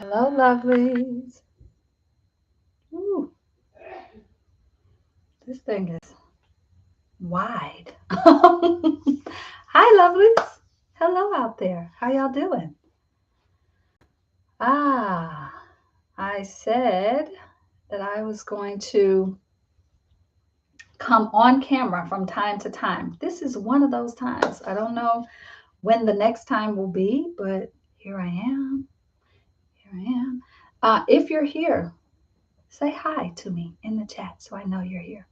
Hello, lovelies. Ooh, this thing is wide. Hi, lovelies. Hello out there. How y'all doing? Ah, I said that I was going to come on camera from time to time. This is one of those times. I don't know when the next time will be, but here I am. Here I am. If you're here, say hi to me in the chat so I know you're here.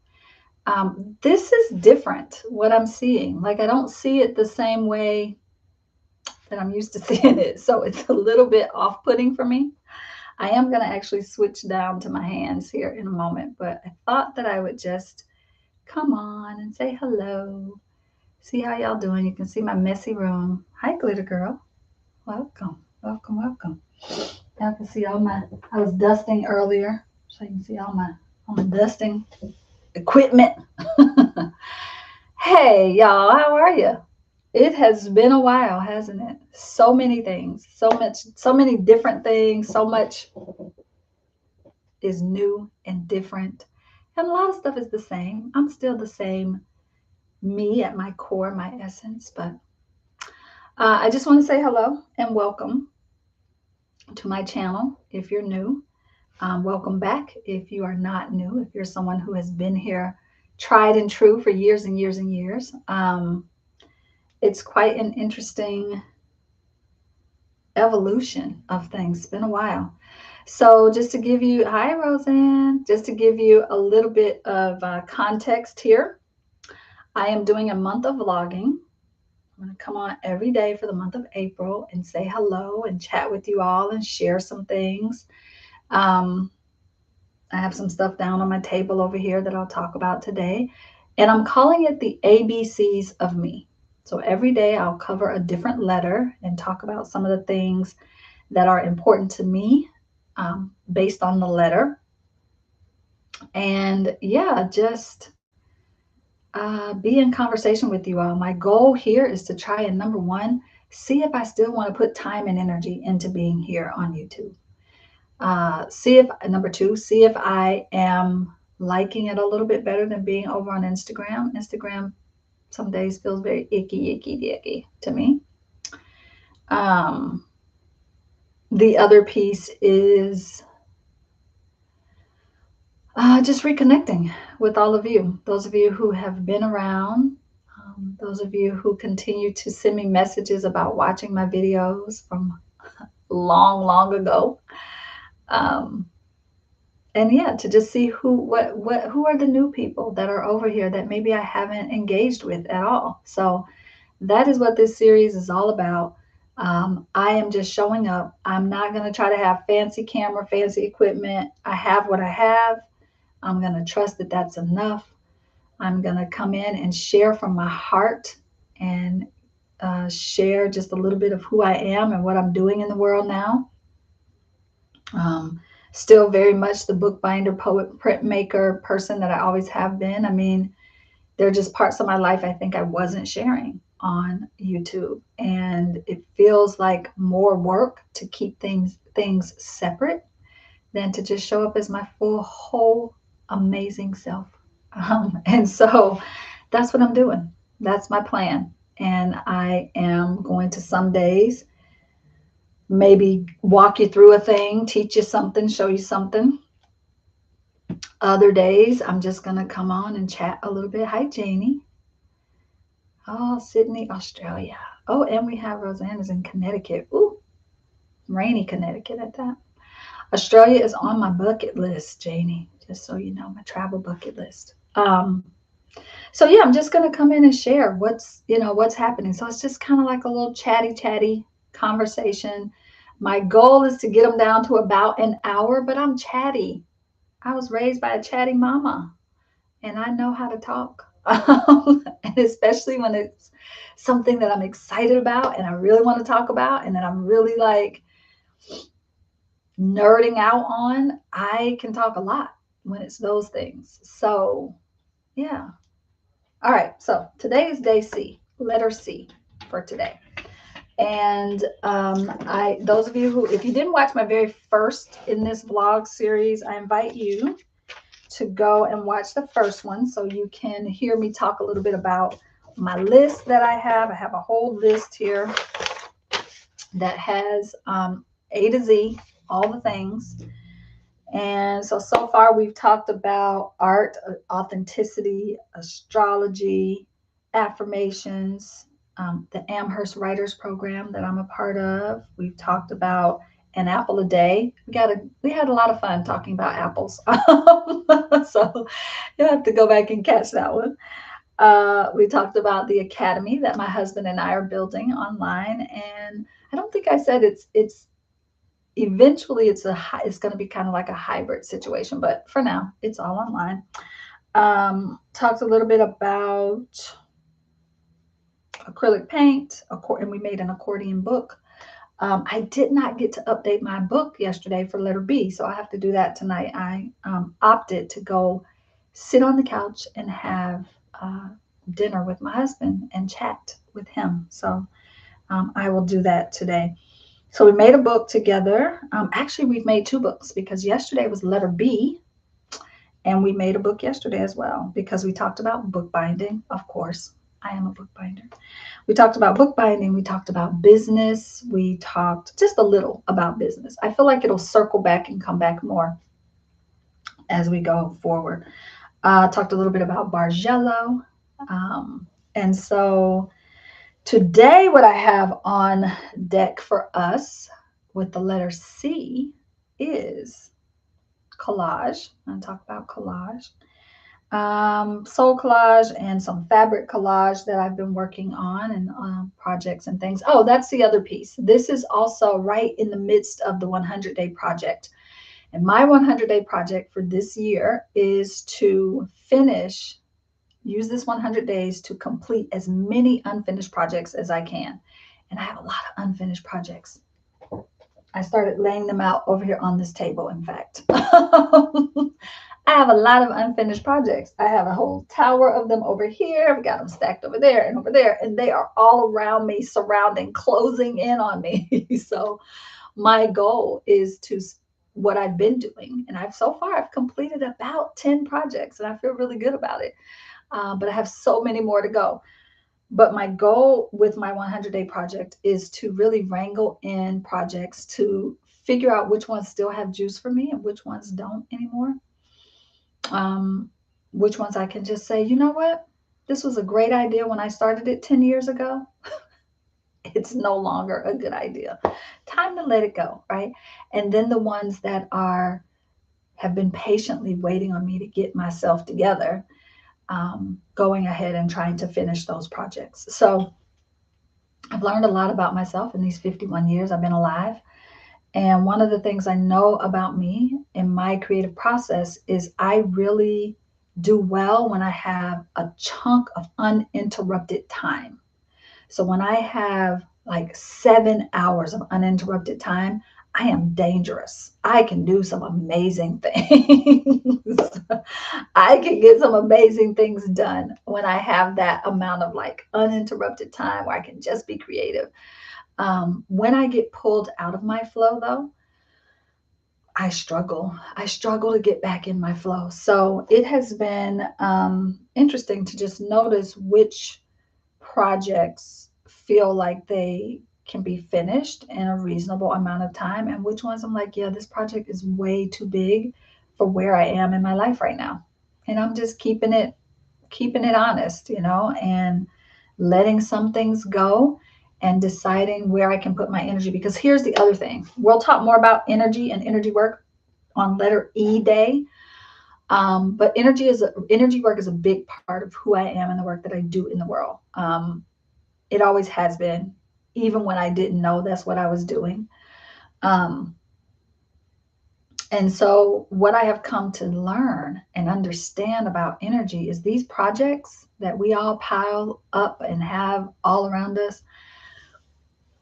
This is different, what I'm seeing. Like, I don't see it the same way that I'm used to seeing it. So it's a little bit off-putting for me. I am going to actually switch down to my hands here in a moment, but I thought that I would just come on and say hello. See how y'all doing. You can see my messy room. Hi, Glitter Girl. Welcome, welcome, welcome. Y'all can see I was dusting earlier, so you can see all my dusting equipment. Hey, y'all, how are you? It has been a while, hasn't it? So many things, so many different things, so much is new and different. And a lot of stuff is the same. I'm still the same me at my core, my essence. But I just want to say hello and welcome to my channel. If you're new, welcome back. If you are not new, if you're someone who has been here tried and true for years and years and years, it's quite an interesting evolution of things. It's been a while. So just to give you, hi Roseanne, just to give you a little bit of context here, I am doing a month of vlogging. I'm going to come on every day for the month of April and say hello and chat with you all and share some things. I have some stuff down on my table over here that I'll talk about today. And I'm calling it the ABCs of me. So every day I'll cover a different letter and talk about some of the things that are important to me based on the letter. And yeah, just be in conversation with you all. My goal here is to try and number one, see if I still want to put time and energy into being here on YouTube. See if number two, see if I am liking it a little bit better than being over on Instagram. Instagram some days feels very icky to me. The other piece is just reconnecting with all of you, those of you who have been around, those of you who continue to send me messages about watching my videos from long ago. And yeah, to just see who are the new people that are over here that maybe I haven't engaged with at all. So that is what this series is all about. I am just showing up. I'm not going to try to have fancy camera, fancy equipment. I have what I have. I'm going to trust that that's enough. I'm going to come in and share from my heart and share just a little bit of who I am and what I'm doing in the world now. Still very much the bookbinder, poet, printmaker person that I always have been. I mean, there are just parts of my life I think I wasn't sharing on YouTube. And it feels like more work to keep things separate than to just show up as my full, whole, amazing self. And so that's what I'm doing. That's my plan. And I am going to some days maybe walk you through a thing, teach you something, show you something. Other days, I'm just going to come on and chat a little bit. Hi, Janie. Oh, Sydney, Australia. Oh, and we have Roseanna's in Connecticut. Ooh, rainy Connecticut at that. Australia is on my bucket list, Janie, just so you know, my travel bucket list. So yeah, I'm just going to come in and share what's happening. So it's just kind of like a little chatty conversation. My goal is to get them down to about an hour, but I'm chatty. I was raised by a chatty mama, and I know how to talk. And especially when it's something that I'm excited about and I really want to talk about and that I'm really like nerding out on, I can talk a lot when it's those things. So yeah. All right. So today is day C, letter C for today. And those of you who, if you didn't watch my very first in this vlog series, I invite you to go and watch the first one so you can hear me talk a little bit about my list that I have. I have a whole list here that has A to Z, all the things. And so far we've talked about art, authenticity, astrology, affirmations, the Amherst Writers Program that I'm a part of. We've talked about an apple a day. We had a lot of fun talking about apples. So you'll have to go back and catch that one. We talked about the academy that my husband and I are building online, and I don't think I said it's eventually it's going to be kind of like a hybrid situation, but for now it's all online. Talked a little bit about acrylic paint, and we made an accordion book. I did not get to update my book yesterday for letter B, so I have to do that tonight. I opted to go sit on the couch and have dinner with my husband and chat with him. So I will do that today. So we made a book together. Actually, we've made two books because yesterday was letter B, and we made a book yesterday as well because we talked about bookbinding. Of course, I am a bookbinder. We talked about bookbinding. We talked about business. We talked just a little about business. I feel like it'll circle back and come back more as we go forward. Talked a little bit about Bargello. And so today, what I have on deck for us with the letter C is collage. I'm going to talk about collage. Soul collage and some fabric collage that I've been working on, and projects and things. Oh, that's the other piece. This is also right in the midst of the 100-day project. And my 100-day project for this year is to use this 100 days to complete as many unfinished projects as I can. And I have a lot of unfinished projects. I started laying them out over here on this table, in fact. I have a lot of unfinished projects. I have a whole tower of them over here. I've got them stacked over there, and they are all around me, surrounding, closing in on me. So my goal is what I've been doing. And I've completed about 10 projects, and I feel really good about it. But I have so many more to go. But my goal with my 100-day project is to really wrangle in projects to figure out which ones still have juice for me and which ones don't anymore. Which ones I can just say, you know what? This was a great idea when I started it 10 years ago. It's no longer a good idea. Time to let it go, right? And then the ones that have been patiently waiting on me to get myself together, going ahead and trying to finish those projects. So I've learned a lot about myself in these 51 years I've been alive. And one of the things I know about me in my creative process is I really do well when I have a chunk of uninterrupted time. So when I have like 7 hours of uninterrupted time, I am dangerous. I can do some amazing things. I can get some amazing things done when I have that amount of like uninterrupted time where I can just be creative. When I get pulled out of my flow, though, I struggle. I struggle to get back in my flow. So it has been interesting to just notice which projects feel like they can be finished in a reasonable amount of time, and which ones I'm like, yeah, this project is way too big for where I am in my life right now. And I'm just keeping it honest, and letting some things go and deciding where I can put my energy. Because here's the other thing. We'll talk more about energy and energy work on letter E day. But energy work is a big part of who I am and the work that I do in the world. It always has been, even when I didn't know that's what I was doing. And so what I have come to learn and understand about energy is these projects that we all pile up and have all around us,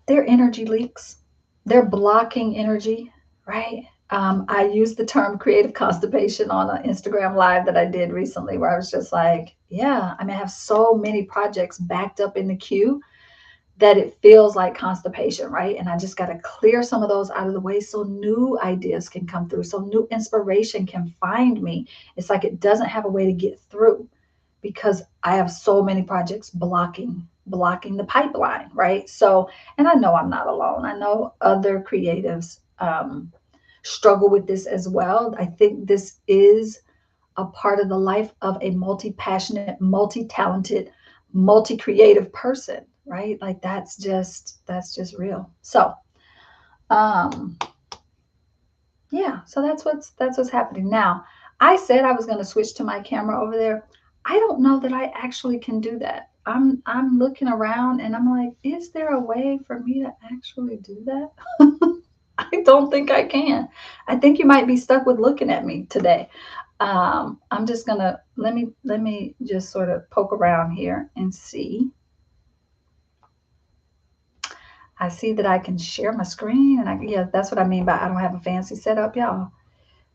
they're energy leaks. They're blocking energy, right? I used the term creative constipation on an Instagram live that I did recently, where I was just like, yeah, I have so many projects backed up in the queue that it feels like constipation, right? And I just got to clear some of those out of the way so new ideas can come through, so new inspiration can find me. It's like it doesn't have a way to get through because I have so many projects blocking the pipeline, right? So, and I know I'm not alone. I know other creatives struggle with this as well. I think this is a part of the life of a multi-passionate, multi-talented, multi-creative person, right? Like that's just real. So, um, yeah, so that's what's happening now. I said I was going to switch to my camera over there. I don't know that I actually can do that. I'm looking around and I'm like, is there a way for me to actually do that? I don't think I can. I think you might be stuck with looking at me today. I'm just gonna let me just sort of poke around here and see. I see that I can share my screen, and yeah, that's what I mean by I don't have a fancy setup, y'all.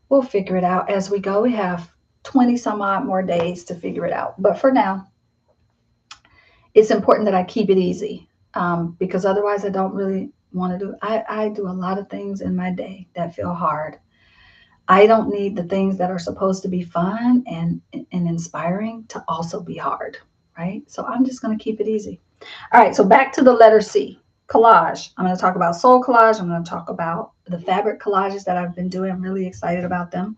We'll figure it out as we go. We have 20 some odd more days to figure it out. But for now, it's important that I keep it easy because otherwise I don't really want to do. I do a lot of things in my day that feel hard. I don't need the things that are supposed to be fun and inspiring to also be hard, right? So I'm just going to keep it easy. All right, so back to the letter C, collage. I'm going to talk about soul collage. I'm going to talk about the fabric collages that I've been doing. I'm really excited about them.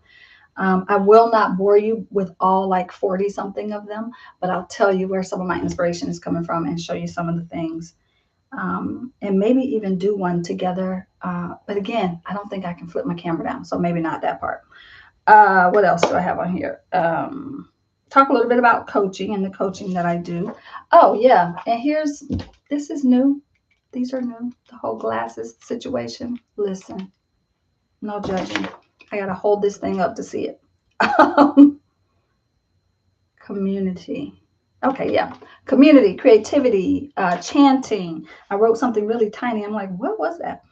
I will not bore you with all like 40 something of them, but I'll tell you where some of my inspiration is coming from and show you some of the things and maybe even do one together. But again, I don't think I can flip my camera down, so maybe not that part. What else do I have on here? Talk a little bit about coaching and the coaching that I do. Oh, yeah. And this is new. These are new. The whole glasses situation. Listen, no judging. I got to hold this thing up to see it. Community. Okay, yeah. Community, creativity, chanting. I wrote something really tiny. I'm like, what was that?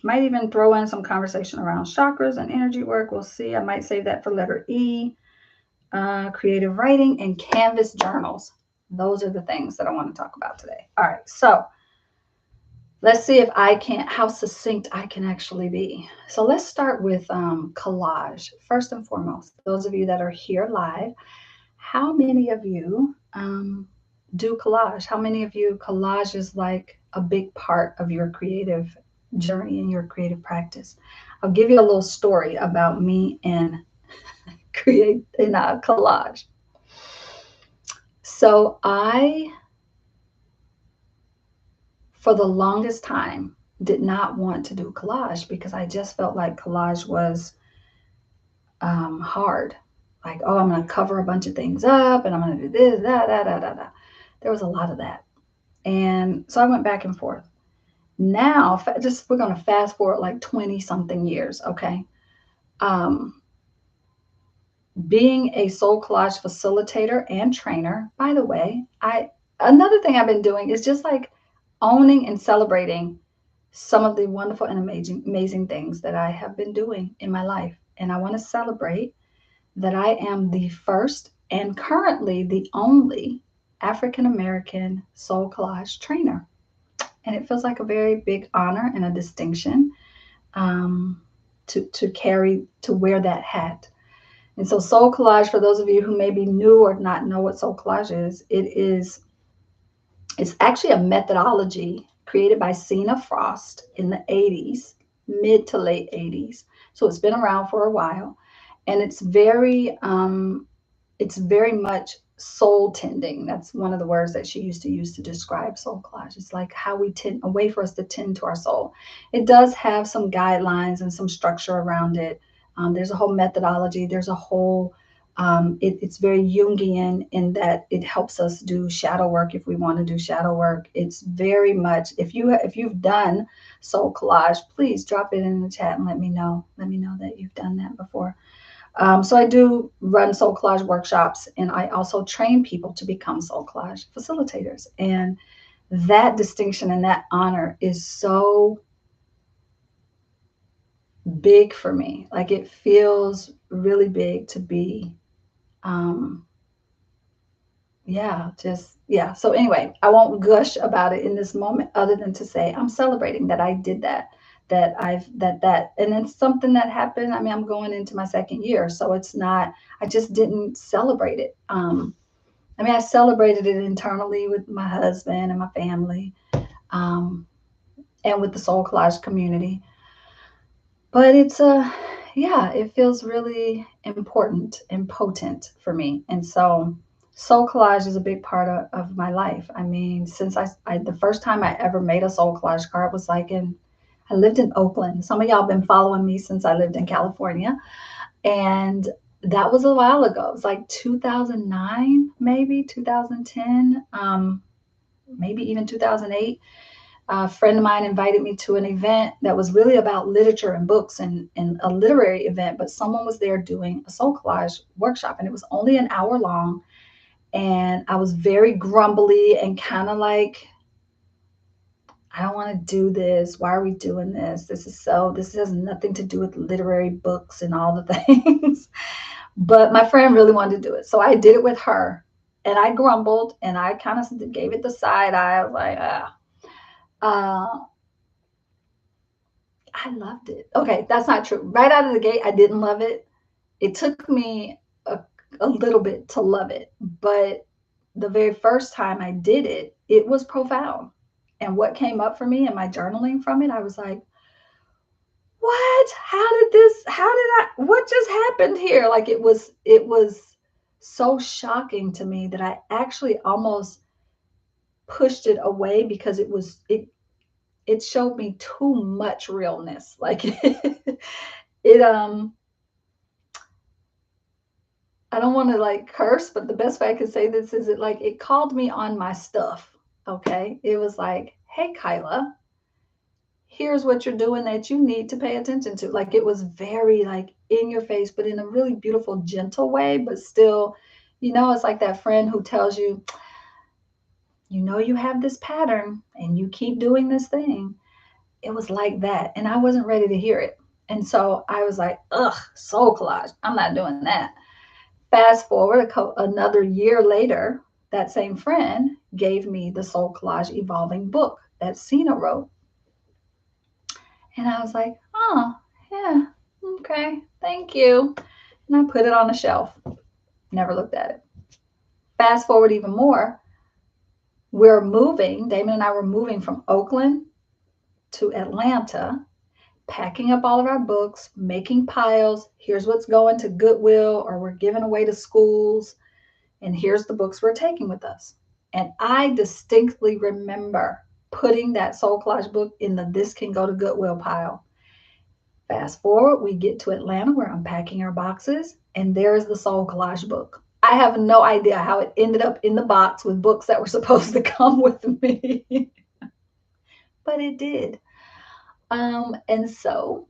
Might even throw in some conversation around chakras and energy work. We'll see. I might save that for letter E. Creative writing and canvas journals. Those are the things that I want to talk about today. All right, so let's see if how succinct I can actually be. So let's start with collage. First and foremost, those of you that are here live, how many of you do collage? How many of you collage is like a big part of your creative journey and your creative practice? I'll give you a little story about me and collage. So for the longest time, did not want to do collage because I just felt like collage was hard. Like, oh, I'm going to cover a bunch of things up and I'm going to do this, that. There was a lot of that. And so I went back and forth. Now, we're going to fast forward like 20 something years, okay? Being a soul collage facilitator and trainer, by the way, another thing I've been doing is just like owning and celebrating some of the wonderful and amazing things that I have been doing in my life. And I want to celebrate that I am the first and currently the only African-American soul collage trainer. And it feels like a very big honor and a distinction to wear that hat. And so soul collage, for those of you who may be new or not know what soul collage is, it's actually a methodology created by Sina Frost in the 80s, mid to late 80s. So it's been around for a while. And it's very much soul tending. That's one of the words that she used to use to describe soul collage. It's like how we tend, a way for us to tend to our soul. It does have some guidelines and some structure around it. There's a whole methodology. There's a whole, it's very Jungian in that it helps us do shadow work if we want to do shadow work. It's very much, if you've done soul collage, please drop it in the chat and let me know. Let me know that you've done that before. So I do run soul collage workshops, and I also train people to become soul collage facilitators. And that distinction and that honor is so big for me. Like it feels really big to be yeah, just, yeah. So anyway, I won't gush about it in this moment other than to say I'm celebrating that I did that, and it's something that happened. I mean, I'm going into my second year, so it's not, I just didn't celebrate it. I mean, I celebrated it internally with my husband and my family, um, and with the Soul Collage community. But it's a, yeah, it feels really important and potent for me. And so soul collage is a big part of my life. I mean, since the first time I ever made a soul collage card was like I lived in Oakland. Some of y'all been following me since I lived in California. And that was a while ago. It was like 2009, maybe 2010, maybe even 2008. A friend of mine invited me to an event that was really about literature and books, and a literary event, but someone was there doing a soul collage workshop, and it was only an hour long. And I was very grumbly and kind of like, I don't want to do this. Why are we doing this? This has nothing to do with literary books and all the things. But my friend really wanted to do it. So I did it with her, and I grumbled and I kind of gave it the side eye. I was like, uh, I loved it. Okay, that's not true. Right out of the gate, I didn't love it. It took me a little bit to love it, but the very first time I did it, it was profound. And what came up for me in my journaling from it, I was like, what? What just happened here? Like it was so shocking to me that I actually almost pushed it away because it showed me too much realness. Like it I don't want to like curse, but the best way I could say this is it called me on my stuff. Okay. It was like, hey, Kyla, here's what you're doing that you need to pay attention to. Like it was very like in your face, but in a really beautiful, gentle way, but still, it's like that friend who tells you, you have this pattern and you keep doing this thing. It was like that. And I wasn't ready to hear it. And so I was like, ugh, soul collage. I'm not doing that. Fast forward another year later, that same friend gave me the Soul Collage Evolving book that Sina wrote. And I was like, oh, yeah, okay, thank you. And I put it on the shelf, never looked at it. Fast forward even more, Damon and I were moving from Oakland to Atlanta, packing up all of our books, making piles. Here's what's going to Goodwill, or we're giving away to schools. And here's the books we're taking with us. And I distinctly remember putting that Soul Collage book in the This Can Go to Goodwill pile. Fast forward, we get to Atlanta. We're unpacking our boxes, and there's the Soul Collage book. I have no idea how it ended up in the box with books that were supposed to come with me, but it did. And so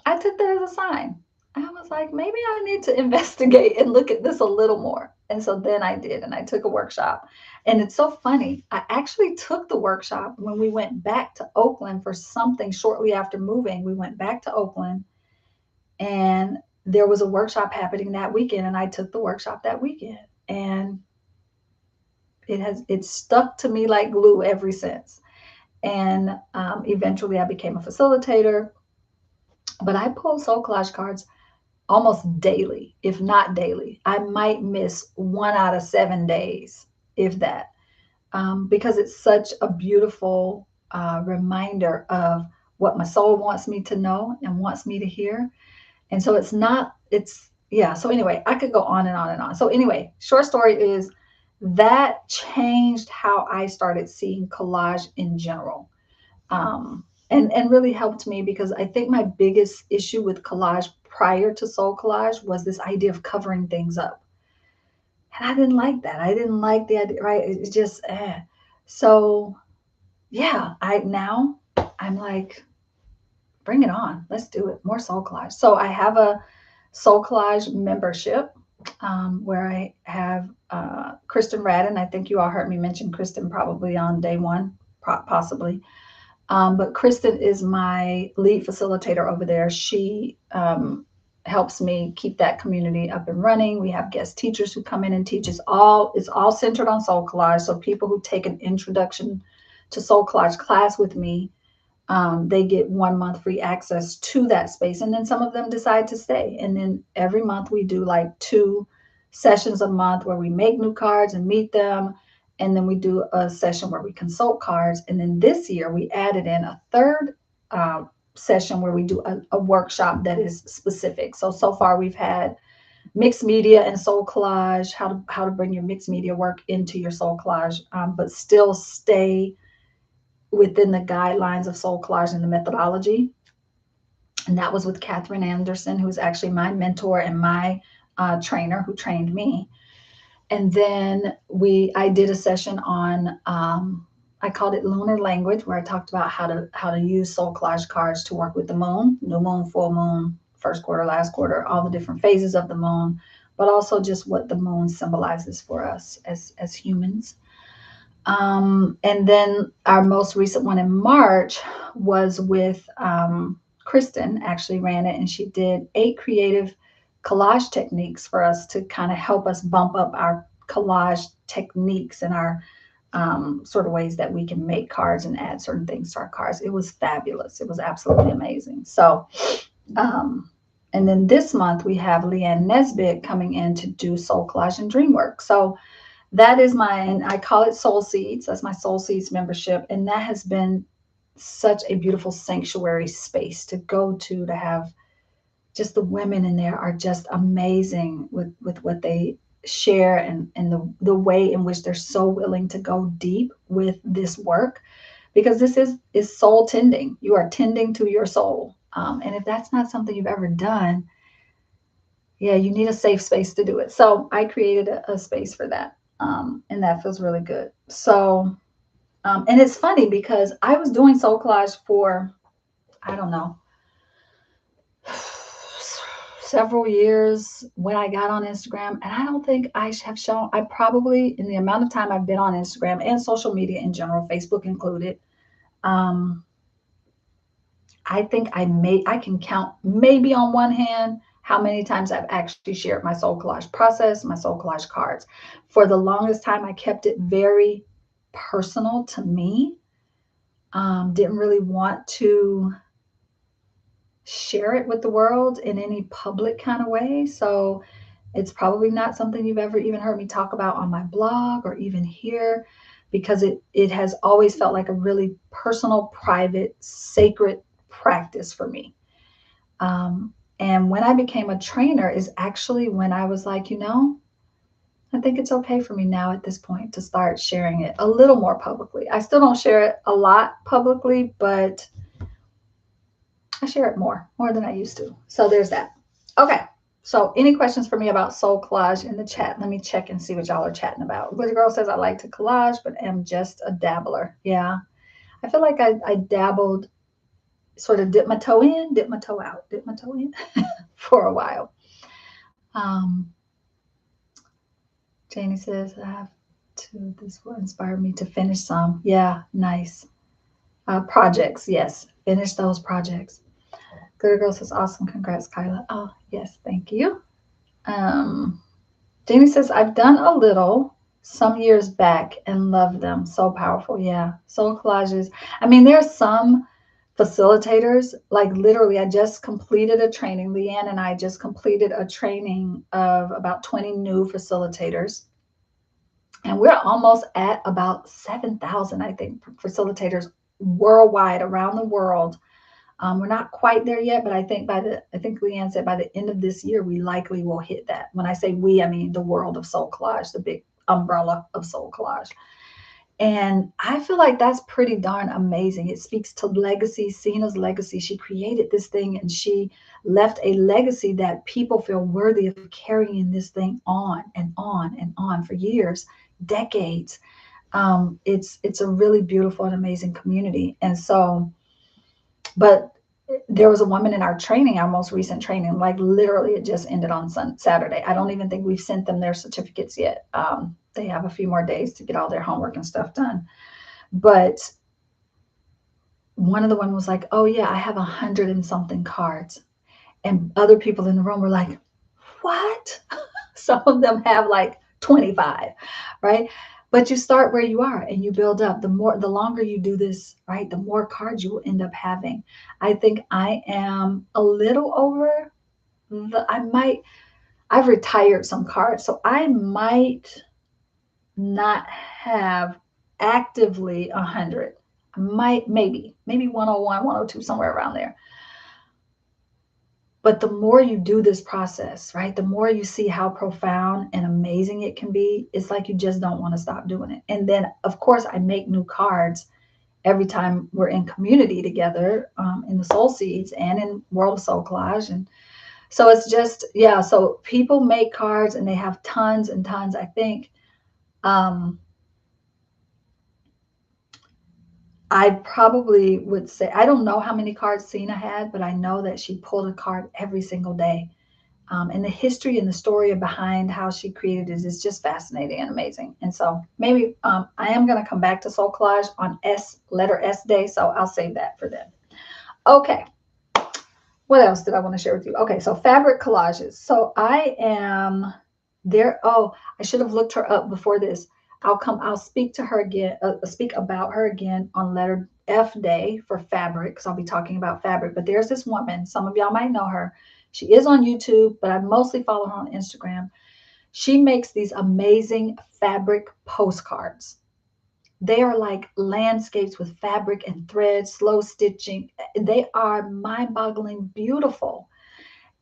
I took that as a sign. I was like, maybe I need to investigate and look at this a little more. And so then I did, and I took a workshop. And it's so funny. I actually took the workshop when we went back to Oakland for something shortly after moving. We went back to Oakland, and there was a workshop happening that weekend, and I took the workshop that weekend. And it's stuck to me like glue ever since. And eventually I became a facilitator. But I pull soul collage cards almost daily, if not daily. I might miss 1 out of 7 days, if that, because it's such a beautiful reminder of what my soul wants me to know and wants me to hear. And so yeah. So anyway, I could go on and on and on. So anyway, short story is that changed how I started seeing collage in general. And really helped me because I think my biggest issue with collage prior to soul collage was this idea of covering things up. And I didn't like that. I didn't like the idea, right? It's just, So yeah, I'm like, bring it on. Let's do it. More soul collage. So I have a soul collage membership where I have Kristen Radden. I think you all heard me mention Kristen probably on day one, possibly. But Kristen is my lead facilitator over there. She helps me keep that community up and running. We have guest teachers who come in and teach. It's all centered on soul collage. So people who take an introduction to soul collage class with me, they get 1 month free access to that space. And then some of them decide to stay. And then every month we do like 2 sessions a month where we make new cards and meet them. And then we do a session where we consult cards. And then this year we added in a third session where we do a workshop that is specific. So far we've had mixed media and soul collage, how to bring your mixed media work into your soul collage, but still stay within the guidelines of soul collage and the methodology. And that was with Catherine Anderson, who's actually my mentor and my trainer who trained me. And then I did a session on, I called it Lunar Language, where I talked about how to use soul collage cards to work with the moon, new moon, full moon, first quarter, last quarter, all the different phases of the moon, but also just what the moon symbolizes for us as humans. And then our most recent one in March was with Kristen, actually ran it, and she did 8 creative collage techniques for us to kind of help us bump up our collage techniques and our sort of ways that we can make cards and add certain things to our cards. It was fabulous. It was absolutely amazing. So, and then this month we have Leanne Nesbitt coming in to do soul collage and dream work. So that is and I call it Soul Seeds. That's my Soul Seeds membership. And that has been such a beautiful sanctuary space to go to have just the women in there are just amazing with what they share and the way in which they're so willing to go deep with this work, because this is soul tending. You are tending to your soul. And if that's not something you've ever done, yeah, you need a safe space to do it. So I created a space for that. And that feels really good. So, and it's funny because I was doing soul collage for, I don't know, several years when I got on Instagram. And I don't think I have shown, I probably, in the amount of time I've been on Instagram and social media in general, Facebook included, I think I can count maybe on one hand how many times I've actually shared my soul collage process, my soul collage cards. For the longest time, I kept it very personal to me. Didn't really want to share it with the world in any public kind of way. So it's probably not something you've ever even heard me talk about on my blog or even here, because it has always felt like a really personal, private, sacred practice for me. And when I became a trainer is actually when I was like, I think it's okay for me now at this point to start sharing it a little more publicly. I still don't share it a lot publicly, but I share it more than I used to. So there's that. Okay. So any questions for me about soul collage in the chat? Let me check and see what y'all are chatting about. Little girl says, I like to collage, but am just a dabbler. Yeah. I feel like I dabbled, sort of dipped my toe in, dipped my toe out, dipped my toe in for a while. Janie says, this will inspire me to finish some. Yeah, nice. Projects, yes. Finish those projects. Good girl says, awesome. Congrats, Kyla. Oh, yes, thank you. Janie says, I've done a little some years back and love them. So powerful. Yeah. Soul collages. I mean, there's some facilitators, like literally I just completed a training. Leanne and I just completed a training of about 20 new facilitators. And we're almost at about 7,000, I think, facilitators worldwide, around the world. We're not quite there yet, but I think Leanne said by the end of this year, we likely will hit that. When I say we, I mean the world of soul collage, the big umbrella of soul collage. And I feel like that's pretty darn amazing. It speaks to legacy, Sina's legacy. She created this thing and she left a legacy that people feel worthy of carrying this thing on and on and on for years, decades. It's a really beautiful and amazing community. And so, but there was a woman in our training, our most recent training, like literally it just ended on Saturday. I don't even think we've sent them their certificates yet. They have a few more days to get all their homework and stuff done. But one of the women was like, oh yeah, I have 100 and something cards. And other people in the room were like, what? Some of them have like 25, right? But you start where you are and you build up. The longer you do this, right, the more cards you will end up having. I think I am a little over I've retired some cards, so I might not have actively 100. I might, maybe 101, 102, somewhere around there. But the more you do this process, right, the more you see how profound and amazing it can be. It's like you just don't want to stop doing it. And then, of course, I make new cards every time we're in community together, in the Soul Seeds and in World of Soul Collage. And so it's just, yeah, so people make cards and they have tons and tons. I think I probably would say, I don't know how many cards Cena had, but I know that she pulled a card every single day. And the history and the story behind how she created it is just fascinating and amazing. And so maybe I am going to come back to Soul Collage on letter S day. So I'll save that for then. Okay. What else did I want to share with you? Okay. So fabric collages. So I am there. Oh, I should have looked her up before this. I'll speak to her again, speak about her again on letter F day for fabric, because I'll be talking about fabric. But there's this woman, some of y'all might know her. She is on YouTube, but I mostly follow her on Instagram. She makes these amazing fabric postcards. They are like landscapes with fabric and thread, slow stitching. They are mind-boggling beautiful.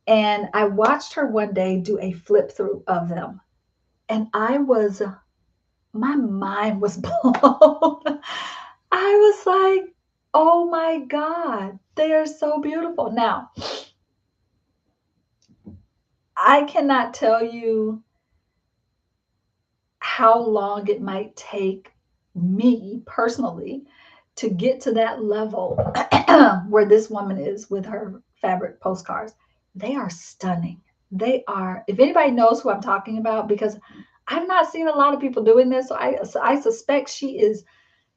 And I watched her one day do a flip through of them. And my mind was blown. I was like, oh my God, they are so beautiful. Now, I cannot tell you how long it might take me personally to get to that level where this woman is with her fabric postcards. They are stunning. They are, if anybody knows who I'm talking about, because I've not seen a lot of people doing this, so I suspect she is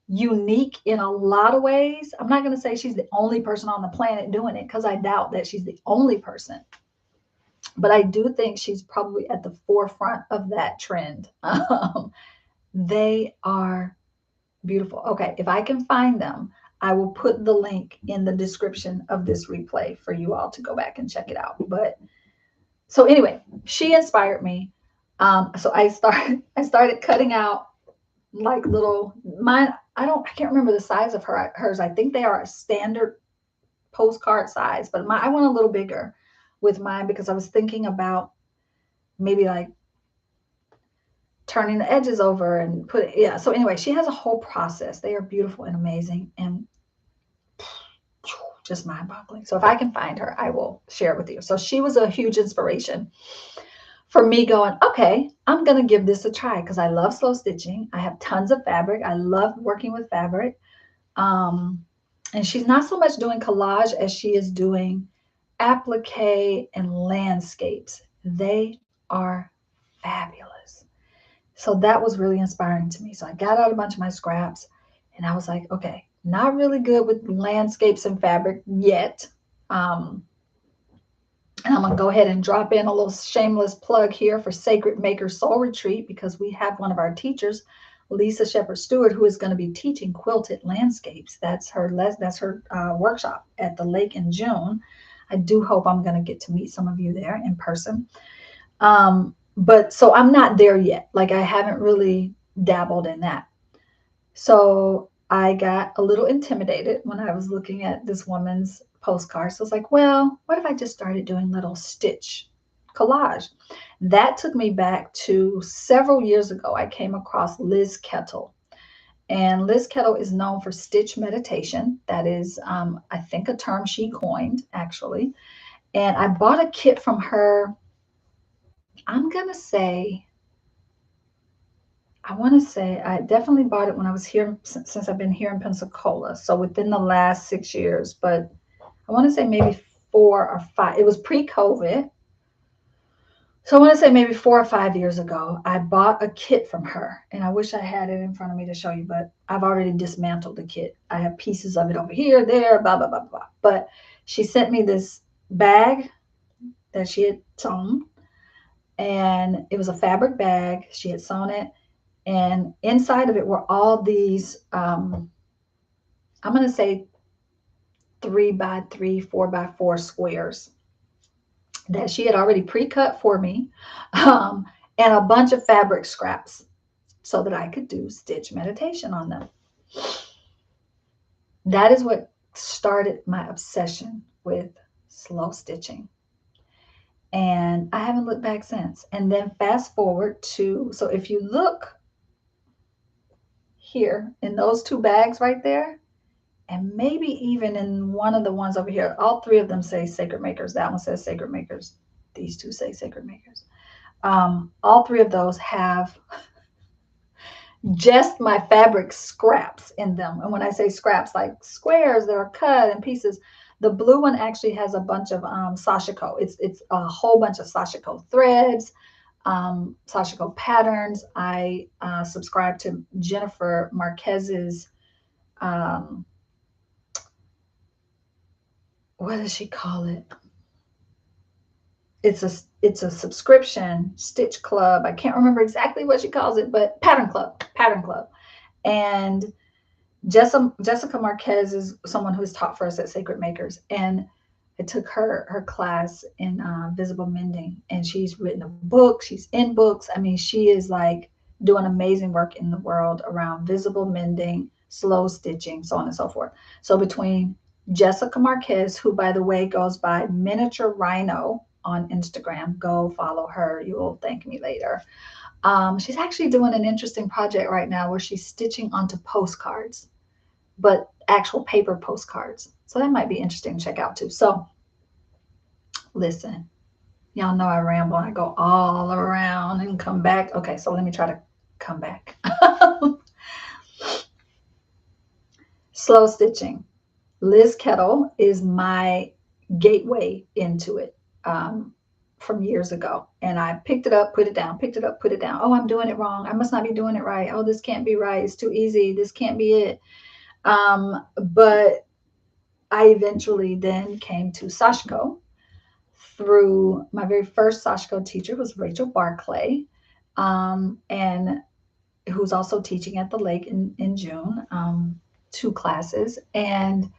unique in a lot of ways. I'm not going to say she's the only person on the planet doing it, because I doubt that she's the only person. But I do think she's probably at the forefront of that trend. They are beautiful. Okay, if I can find them, I will put the link in the description of this replay for you all to go back and check it out. But so anyway, she inspired me. So I started cutting out like little mine. I can't remember the size of hers. I think they are a standard postcard size, but I went a little bigger with mine because I was thinking about maybe like turning the edges over and yeah. So anyway, she has a whole process. They are beautiful and amazing and just mind-boggling. So if I can find her, I will share it with you. So she was a huge inspiration for me going, okay, I'm going to give this a try because I love slow stitching. I have tons of fabric. I love working with fabric. And she's not so much doing collage as she is doing applique and landscapes. They are fabulous. So that was really inspiring to me. So I got out a bunch of my scraps and I was like, okay, not really good with landscapes and fabric yet. And I'm going to go ahead and drop in a little shameless plug here for Sacred Maker Soul Retreat, because we have one of our teachers, Lisa Shepherd Stewart, who is going to be teaching quilted landscapes. That's her workshop at the lake in June. I do hope I'm going to get to meet some of you there in person. But so I'm not there yet. Like I haven't really dabbled in that. So I got a little intimidated when I was looking at this woman's postcard. So I was like, well, what if I just started doing little stitch collage? That took me back to several years ago. I came across Liz Kettle. And Liz Kettle is known for stitch meditation. That is, I think, a term she coined, actually. And I bought a kit from her. I'm going to say, I definitely bought it when I was here, since I've been here in Pensacola. So within the last 6 years, but I want to say maybe 4 or 5. It was pre-COVID. So I want to say maybe 4 or 5 years ago, I bought a kit from her. And I wish I had it in front of me to show you, but I've already dismantled the kit. I have pieces of it over here, there, blah, blah, blah, blah. But she sent me this bag. that she had sewn, and it was a fabric bag. She had sewn it, and inside of it were all these, I'm going to say 3x3, 4x4 squares that she had already pre-cut for me, and a bunch of fabric scraps so that I could do stitch meditation on them. That is what started my obsession with slow stitching. And I haven't looked back since. And then fast forward to, so if you look here in those two bags right there, and maybe even in one of the ones over here, all three of them say Sacred Makers. That one says Sacred Makers. These two say Sacred Makers. All three of those have just my fabric scraps in them. And when I say scraps, like squares that are cut and pieces, the blue one actually has a bunch of sashiko. It's a whole bunch of sashiko threads, sashiko patterns. I subscribe to Jennifer Marquez's, what does she call it? It's a subscription stitch club. I can't remember exactly what she calls it, but pattern club. And Jessica Marquez is someone who has taught for us at Sacred Makers, and I took her class in visible mending, and she's written a book. She's in books. I mean, she is like doing amazing work in the world around visible mending, slow stitching, so on and so forth. So between Jessica Marquez, who by the way goes by Miniature Rhino on Instagram, go follow her. You will thank me later. She's actually doing an interesting project right now where she's stitching onto postcards, but actual paper postcards. So that might be interesting to check out too. So listen, y'all know I ramble. I go all around and come back. Okay, so let me try to come back. Slow stitching. Liz Kettle is my gateway into it from years ago. And I picked it up, put it down, picked it up, put it down. Oh, I'm doing it wrong. I must not be doing it right. Oh, this can't be right. It's too easy. This can't be it. But I eventually then came to sashiko through my very first sashiko teacher was Rachel Barclay, and who's also teaching at the lake in June, 2 classes. And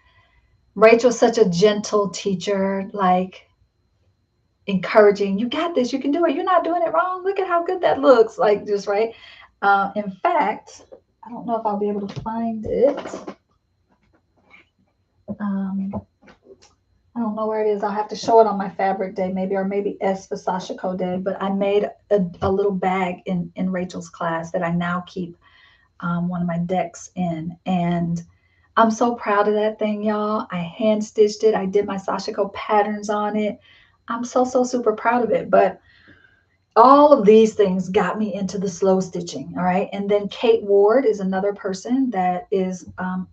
Rachel's such a gentle teacher, like encouraging, you got this, you can do it. You're not doing it wrong. Look at how good that looks. Like just right. In fact, I don't know if I'll be able to find it. I don't know where it is. I'll have to show it on my fabric day, maybe, or maybe S for Sashiko Day. But I made a little bag in Rachel's class that I now keep one of my decks in. And I'm so proud of that thing, y'all. I hand stitched it. I did my Sashiko patterns on it. I'm so super proud of it. But all of these things got me into the slow stitching. All right. And then Kate Ward is another person that is,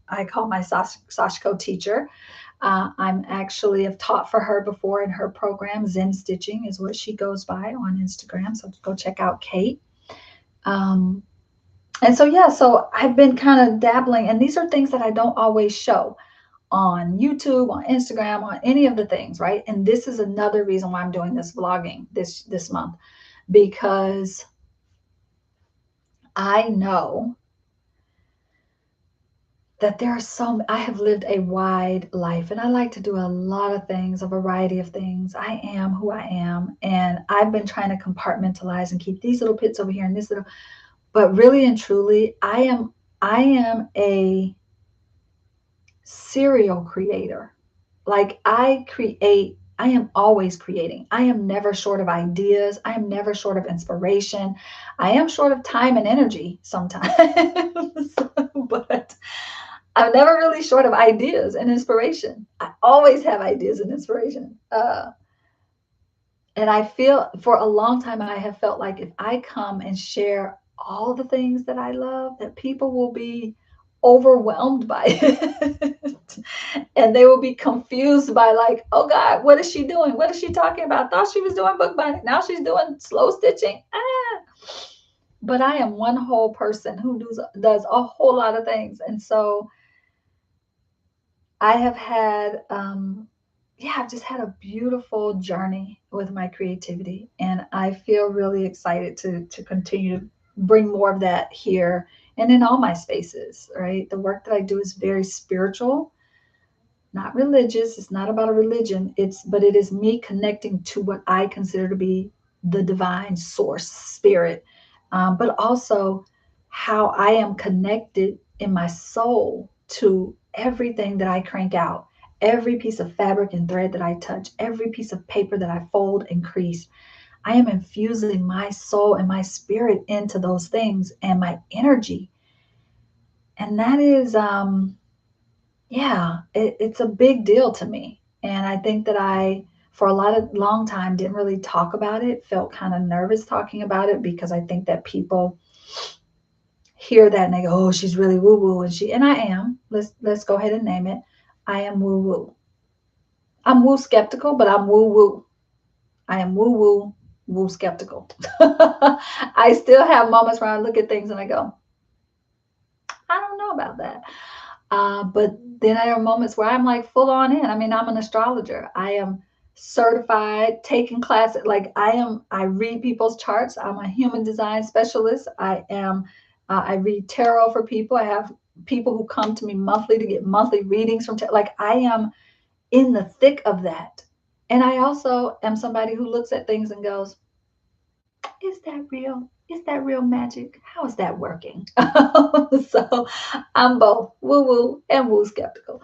I call my Sashiko teacher. I'm actually have taught for her before in her program. Zen Stitching is what she goes by on Instagram. So go check out Kate. And so, yeah, so I've been kind of dabbling, and these are things that I don't always show on YouTube, on Instagram, on any of the things, right? And this is another reason why I'm doing this vlogging this month, because I know that there are I have lived a wide life, and I like to do a lot of things, a variety of things. I am who I am, and I've been trying to compartmentalize and keep these little bits over here and this little, but really and truly, I am a serial creator. Like I am always creating. I am never short of ideas. I am never short of inspiration. I am short of time and energy sometimes, but I'm never really short of ideas and inspiration. I always have ideas and inspiration. And I feel for a long time, I have felt like if I come and share all the things that I love, that people will be overwhelmed by it. And they will be confused by like, oh God, what is she doing? What is she talking about? I thought she was doing bookbinding. Now she's doing slow stitching. But I am one whole person who does a whole lot of things. And so I have had, I've just had a beautiful journey with my creativity. And I feel really excited to continue to bring more of that here and in all my spaces, right? The work that I do is very spiritual, not religious. It's not about a religion. But it is me connecting to what I consider to be the divine source, spirit, but also how I am connected in my soul to everything that I crank out, every piece of fabric and thread that I touch, every piece of paper that I fold and crease. I am infusing my soul and my spirit into those things and my energy. And that is, yeah, it's a big deal to me. And I think that for a long time, didn't really talk about it, felt kind of nervous talking about it because I think that people hear that and they go, oh, she's really woo woo. And I am, let's go ahead and name it. I am woo woo. I'm woo skeptical, but I'm woo woo. I am woo woo, woo skeptical. I still have moments where I look at things and I go, I don't know about that. But then there are moments where I'm like full on in. I mean, I'm an astrologer. I am certified, taking classes. Like I read people's charts. I'm a human design specialist. I read tarot for people. I have people who come to me monthly to get monthly readings from, like I am in the thick of that. And I also am somebody who looks at things and goes, is that real? Is that real magic? How is that working? So I'm both woo woo and woo skeptical.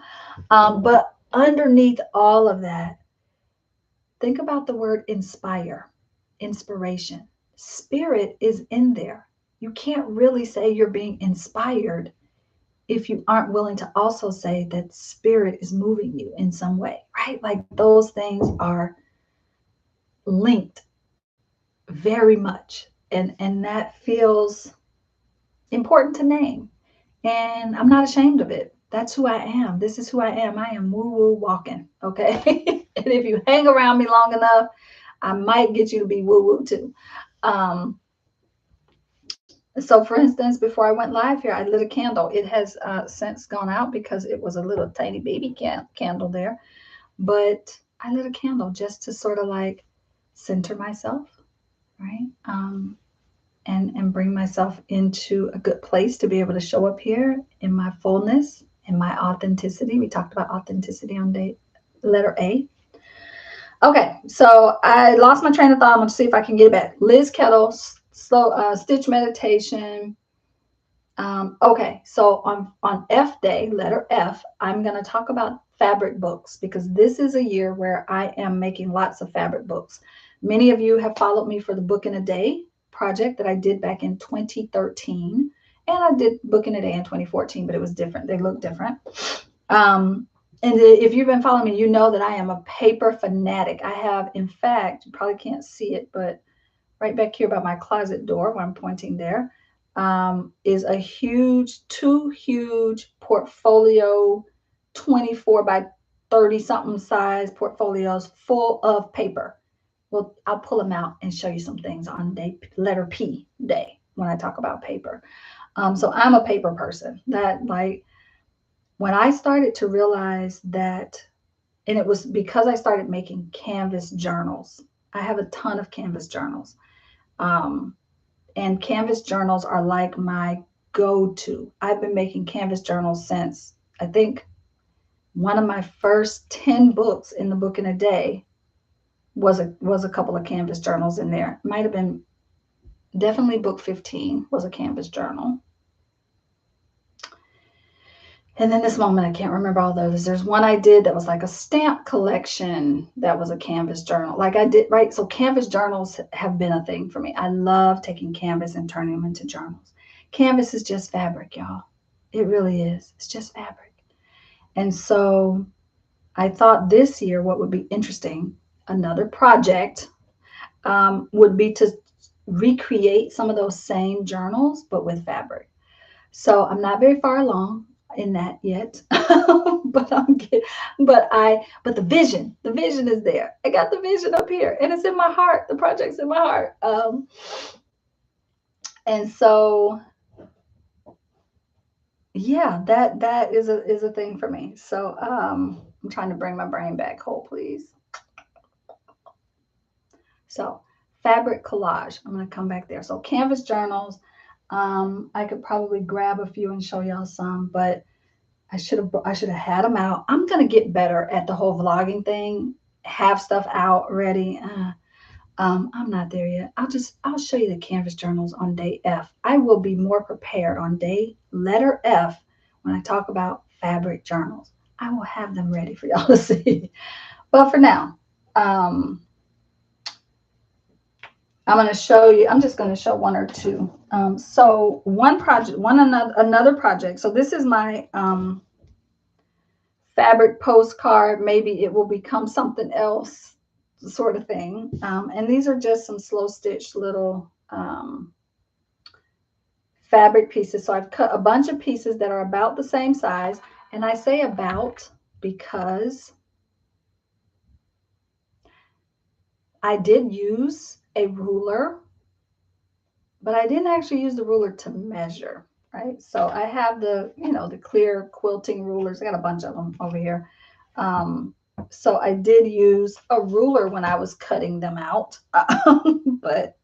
But underneath all of that, think about the word inspire, inspiration. Spirit is in there. You can't really say you're being inspired if you aren't willing to also say that spirit is moving you in some way, right? Like those things are linked very much. And that feels important to name. And I'm not ashamed of it. That's who I am. This is who I am. I am woo woo walking. Okay. And if you hang around me long enough, I might get you to be woo woo too. Um, so, for instance, before I went live here, I lit a candle. It has since gone out because it was a little tiny baby candle there. But I lit a candle just to sort of like center myself, right? And bring myself into a good place to be able to show up here in my fullness, in my authenticity. We talked about authenticity on letter A. Okay, so I lost my train of thought. I'm going to see if I can get it back. Liz Kettle, slow stitch meditation. Okay, so on F day, letter F, I'm going to talk about fabric books because this is a year where I am making lots of fabric books. Many of you have followed me for the Book in a Day project that I did back in 2013. And I did Book in a Day in 2014, but it was different. They look different. And if you've been following me, you know that I am a paper fanatic. I have, in fact, you probably can't see it, but right back here by my closet door where I'm pointing there, is two huge portfolio, 24 by 30 something size portfolios full of paper. Well, I'll pull them out and show you some things on letter P day when I talk about paper. So I'm a paper person. That, like, when I started to realize that, and it was because I started making canvas journals. I have a ton of canvas journals. And canvas journals are like my go-to. I've been making canvas journals since, I think, one of my first 10 books in the Book in a Day was a couple of canvas journals in there. Might have been definitely book 15 was a canvas journal. And then this moment, I can't remember all those. There's one I did that was like a stamp collection that was a canvas journal. Like I did, right? So canvas journals have been a thing for me. I love taking canvas and turning them into journals. Canvas is just fabric, y'all. It really is. It's just fabric. And so I thought this year what would be interesting, another project, would be to recreate some of those same journals, but with fabric. So I'm not very far along in that yet, but but the vision is there. I got the vision up here, and it's in my heart. The project's in my heart, and so yeah, that is a thing for me. So I'm trying to bring my brain back whole, please. So fabric collage, I'm going to come back there. So canvas journals, I could probably grab a few and show y'all some, but I should have had them out. I'm going to get better at the whole vlogging thing, have stuff out ready. I'm not there yet. I'll show you the canvas journals on day F. I will be more prepared on day letter F when I talk about fabric journals. I will have them ready for y'all to see. But for now, I'm going to show you, I'm just going to show one or two. So one project, another project. So this is my fabric postcard. Maybe it will become something else sort of thing. And these are just some slow stitch little fabric pieces. So I've cut a bunch of pieces that are about the same size. And I say about because I did use a ruler, but I didn't actually use the ruler to measure, right? So I have the, the clear quilting rulers. I got a bunch of them over here. So I did use a ruler when I was cutting them out, but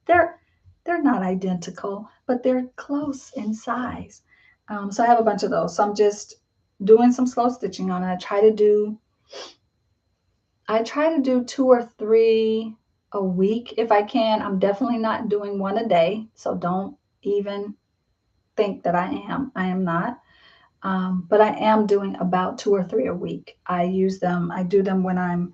they're not identical, but they're close in size. So I have a bunch of those. So I'm just doing some slow stitching on it. I try to do 2 or 3 a week if I can. I'm definitely not doing one a day, so don't even think that I am. I am not. But I am doing about 2 or 3 a week. I do them when I'm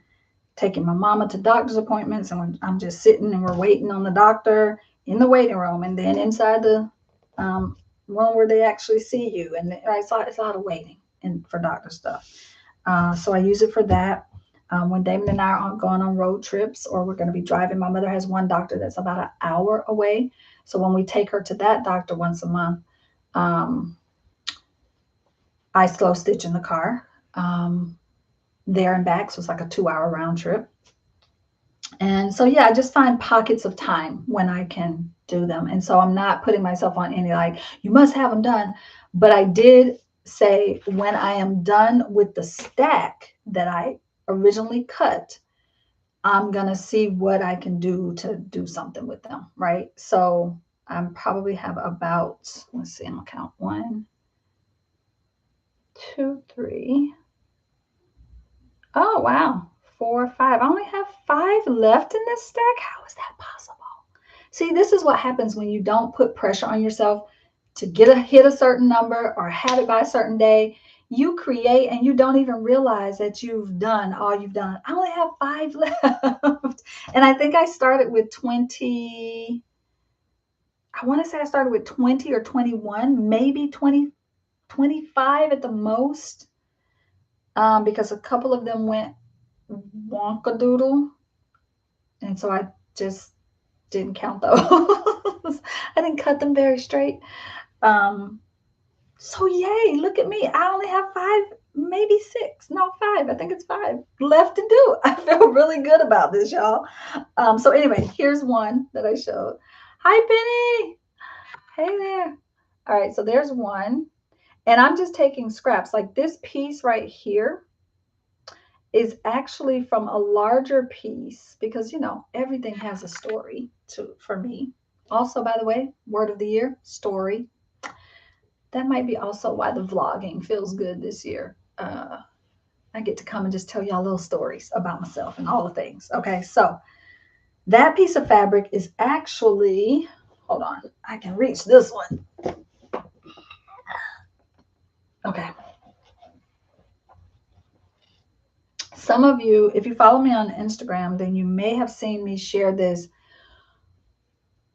taking my mama to doctor's appointments and when I'm just sitting and we're waiting on the doctor in the waiting room, and then inside the room where they actually see you. And it's a lot of waiting for doctor stuff. So I use it for that. When Damon and I are going on road trips or we're going to be driving, my mother has one doctor that's about an hour away. So when we take her to that doctor once a month, I slow stitch in the car there and back. So it's like a 2-hour round trip. And so, yeah, I just find pockets of time when I can do them. And so I'm not putting myself on any, like, you must have them done. But I did say when I am done with the stack that I originally cut, I'm going to see what I can do to do something with them, right? So I probably have about, let's see, I'm going to count 1, 2, 3. Oh, wow. 4, 5. I only have 5 left in this stack. How is that possible? See, this is what happens when you don't put pressure on yourself to hit a certain number or have it by a certain day. You create and you don't even realize that you've done all you've done. I only have 5 left. And I think I started with 20. I want to say I started with 20 or 21, maybe 20, 25 at the most. Because a couple of them went wonkadoodle. And so I just didn't count those. I didn't cut them very straight. So yay, look at me. I only have 5, maybe 6. No, 5. I think it's 5 left to do. I feel really good about this, y'all. So anyway, here's one that I showed. Hi, Penny. Hey there. All right, so there's one. And I'm just taking scraps. Like this piece right here is actually from a larger piece because, everything has a story for me. Also, by the way, word of the year, story. That might be also why the vlogging feels good this year. I get to come and just tell y'all little stories about myself and all the things. Okay, so that piece of fabric is actually, hold on, I can reach this one. Okay. Some of you, if you follow me on Instagram, then you may have seen me share this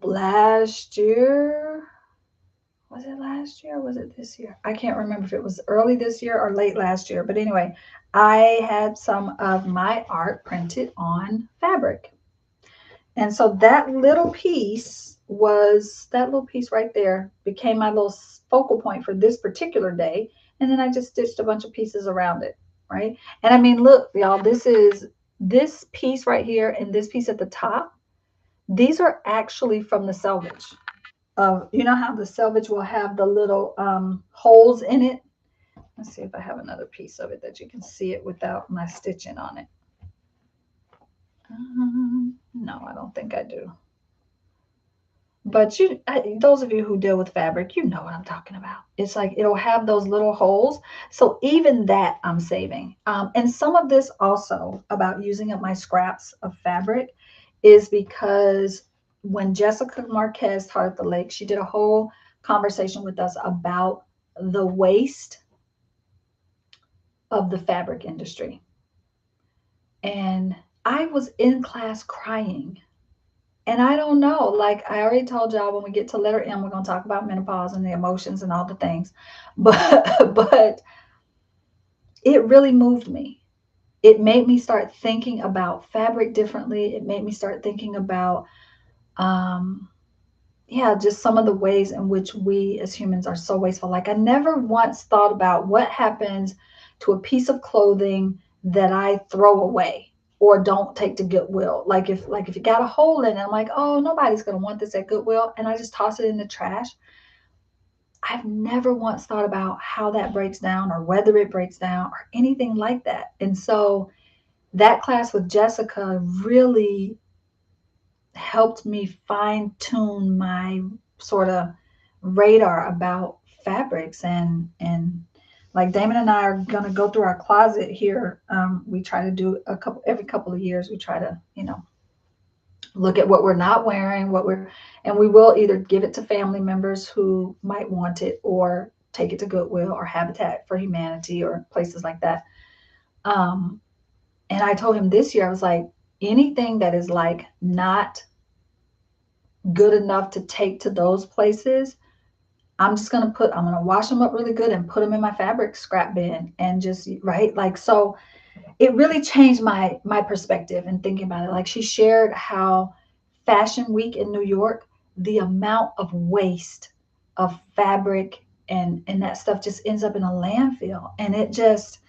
last year. Was it last year or was it this year? I can't remember if it was early this year or late last year. But anyway, I had some of my art printed on fabric. And so that little piece right there became my little focal point for this particular day. And then I just stitched a bunch of pieces around it, right? And I mean, look, y'all, this piece right here and this piece at the top. These are actually from the selvage. You know how the selvage will have the little holes in it? Let's see if I have another piece of it that you can see it without my stitching on it. No, I don't think I do. But those of you who deal with fabric, you know what I'm talking about. It's like it'll have those little holes. So even that I'm saving. And some of this also about using up my scraps of fabric is because when Jessica Marquez taught at the lake, she did a whole conversation with us about the waste of the fabric industry. And I was in class crying. And I don't know, like I already told y'all, when we get to letter M, we're going to talk about menopause and the emotions and all the things. But it really moved me. It made me start thinking about fabric differently. It made me start thinking about, um, yeah, just some of the ways in which we as humans are so wasteful. Like I never once thought about what happens to a piece of clothing that I throw away or don't take to Goodwill. Like if you got a hole in it, I'm like, oh, nobody's gonna want this at Goodwill, and I just toss it in the trash. I've never once thought about how that breaks down or whether it breaks down or anything like that. And so that class with Jessica really helped me fine tune my sort of radar about fabrics and like Damon and I are gonna go through our closet here. We try to do every couple of years. We try to look at what we're not wearing, and we will either give it to family members who might want it or take it to Goodwill or Habitat for Humanity or places like that. Um, and I told him this year I was like, anything that is like not good enough to take to those places, I'm gonna wash them up really good and put them in my fabric scrap bin and just right like so it really changed my perspective and thinking about it. Like she shared how Fashion Week in New York, the amount of waste of fabric and that stuff just ends up in a landfill. And it just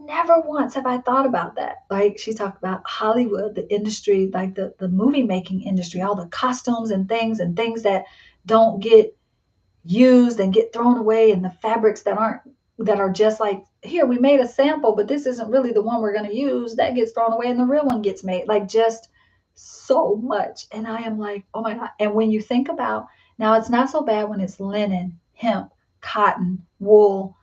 never once have I thought about that. Like she talked about Hollywood, the industry, like the movie making industry, all the costumes and things that don't get used and get thrown away, and the fabrics that are just like, here we made a sample but this isn't really the one we're going to use, that gets thrown away and the real one gets made, like just so much. And I am like, oh my god. And when you think about, now it's not so bad when it's linen, hemp, cotton, wool.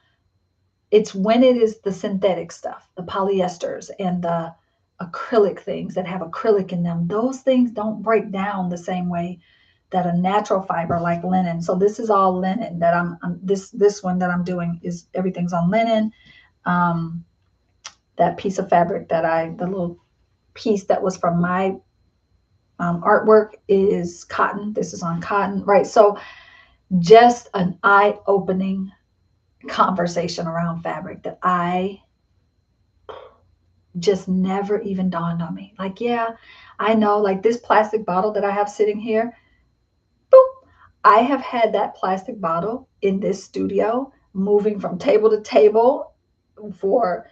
It's when it is the synthetic stuff, the polyesters and the acrylic things that have acrylic in them, those things don't break down the same way that a natural fiber like linen. So this is all linen that this one that I'm doing is everything's on linen. Um, that piece of fabric the little piece that was from my artwork is cotton. This is on cotton, right? So just an eye-opening conversation around fabric that I just never even dawned on me. Like, yeah, I know, like this plastic bottle that I have sitting here, boop, I have had that plastic bottle in this studio moving from table to table for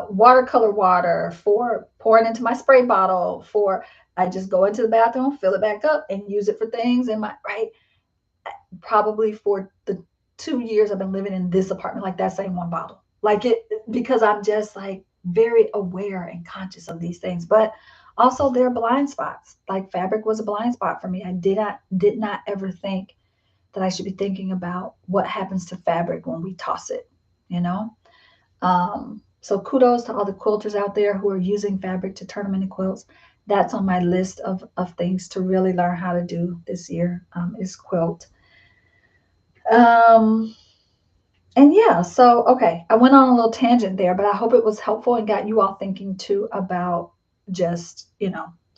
watercolor water, for pouring into my spray bottle, for I just go into the bathroom, fill it back up, and use it for things in my right. Probably for the 2 years I've been living in this apartment, like that same one bottle, like it, because I'm just like very aware and conscious of these things. But also there are blind spots. Like fabric was a blind spot for me. I did not ever think that I should be thinking about what happens to fabric when we toss it, you know? So kudos to all the quilters out there who are using fabric to turn them into quilts. That's on my list of things to really learn how to do this year, is quilt. Um, and yeah, so okay, I went on a little tangent there, but I hope it was helpful and got you all thinking too about just,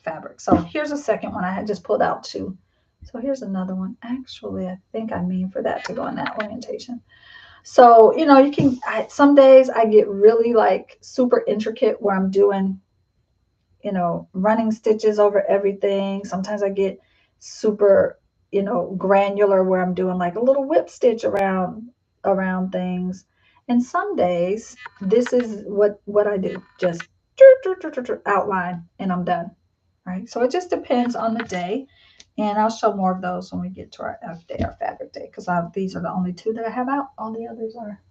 fabric. So here's a second one I had just pulled out too. So here's another one. Actually, I think I mean for that to go in that orientation. So, some days I get really like super intricate where I'm doing, running stitches over everything. Sometimes I get super, granular where I'm doing like a little whip stitch around things. And some days this is what I do. Just outline and I'm done. Right. So it just depends on the day. And I'll show more of those when we get to our F day, our fabric day, because these are the only two that I have out. All the others are.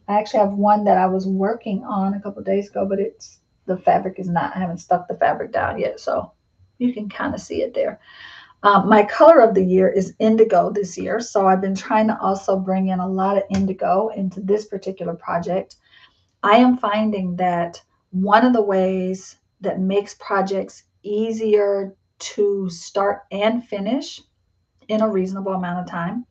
I actually have one that I was working on a couple of days ago, but it's the fabric is not, I haven't stuck the fabric down yet, so you can kind of see it there. My color of the year is indigo this year, so I've been trying to also bring in a lot of indigo into this particular project. I am finding that one of the ways that makes projects easier to start and finish in a reasonable amount of time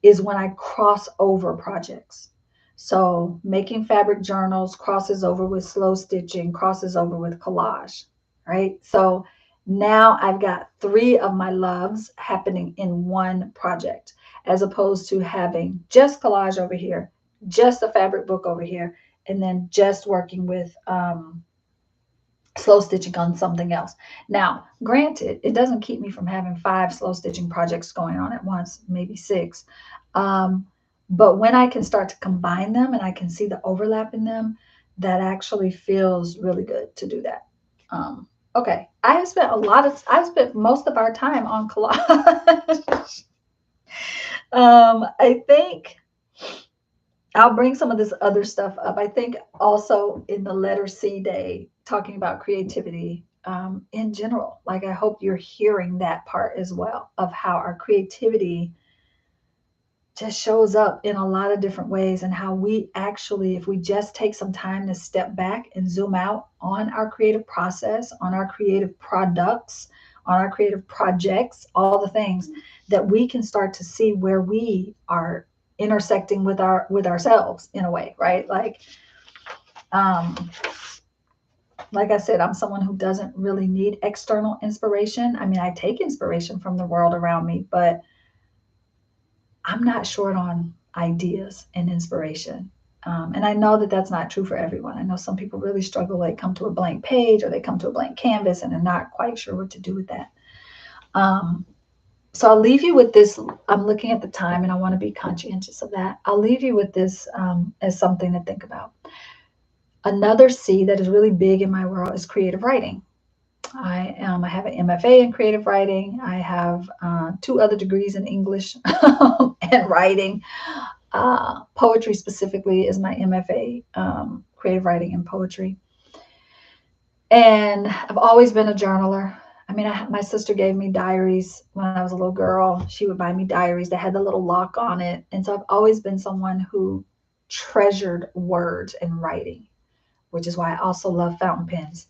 is when I cross over projects. So making fabric journals crosses over with slow stitching, crosses over with collage, right? So now I've got 3 of my loves happening in one project, as opposed to having just collage over here, just a fabric book over here, and then just working with slow stitching on something else. Now, granted, it doesn't keep me from having 5 slow stitching projects going on at once, maybe 6. Um, but when I can start to combine them and I can see the overlap in them, that actually feels really good to do that. Okay, I've spent most of our time on collage. I think I'll bring some of this other stuff up. I think also in the letter C day, talking about creativity in general. Like, I hope you're hearing that part as well of how our creativity just shows up in a lot of different ways, and how we actually, if we just take some time to step back and zoom out on our creative process, on our creative products, on our creative projects, all the things, that we can start to see where we are intersecting with ourselves in a way, right? Um like I said, I'm someone who doesn't really need external inspiration. I mean, I take inspiration from the world around me, but I'm not short on ideas and inspiration. And I know that that's not true for everyone. I know some people really struggle. They come to a blank page or they come to a blank canvas and they're not quite sure what to do with that. So I'll leave you with this. I'm looking at the time and I want to be conscientious of that. I'll leave you with this as something to think about. Another C that is really big in my world is creative writing. I have an MFA in creative writing. I have 2 other degrees in English and writing. Poetry specifically is my MFA, creative writing and poetry. And I've always been a journaler. I mean, my sister gave me diaries when I was a little girl. She would buy me diaries that had the little lock on it. And so I've always been someone who treasured words and writing, which is why I also love fountain pens.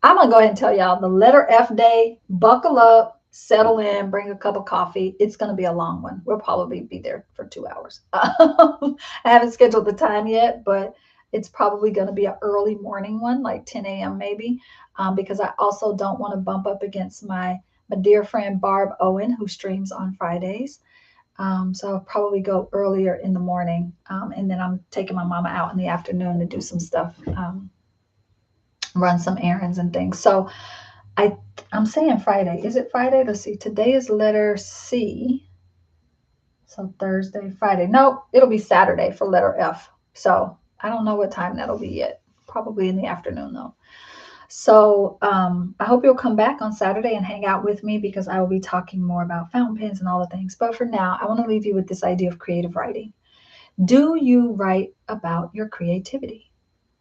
I'm going to go ahead and tell y'all the letter F day, buckle up, settle in, bring a cup of coffee. It's going to be a long one. We'll probably be there for 2 hours. I haven't scheduled the time yet, but it's probably going to be an early morning one, like 10 a.m. maybe, because I also don't want to bump up against my dear friend Barb Owen, who streams on Fridays. So I'll probably go earlier in the morning, and then I'm taking my mama out in the afternoon to do some stuff, run some errands and things. So I'm saying Friday. Is it Friday? Let's see. Today is letter C. So Thursday, Friday. No, it'll be Saturday for letter F. So I don't know what time that'll be yet. Probably in the afternoon though. So I hope you'll come back on Saturday and hang out with me, because I will be talking more about fountain pens and all the things. But for now, I want to leave you with this idea of creative writing. Do you write about your creativity?